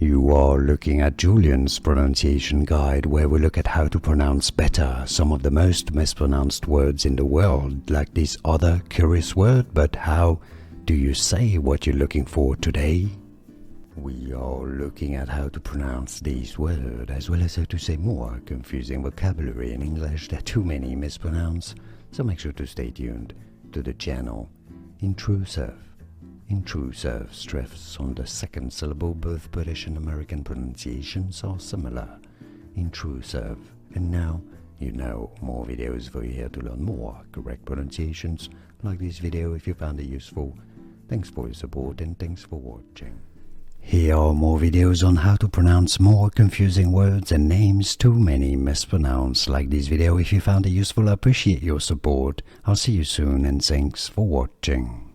You are looking at Julian's pronunciation guide, where we look at how to pronounce better some of the most mispronounced words in the world, like this other curious word. But how do you say what you're looking for today? We are looking at how to pronounce these words, as well as how to say more confusing vocabulary in English that too many mispronounce, so make sure to stay tuned to the channel. Intrusive. Intrusive stress on the second syllable. Both British and American pronunciations are similar. Intrusive. And now you know more videos for you here to learn more correct pronunciations. Like this video if you found it useful. Thanks for your support and thanks for watching. Here are more videos on how to pronounce more confusing words and names too many mispronounced. Like this video if you found it useful. I appreciate your support. I'll see you soon and thanks for watching.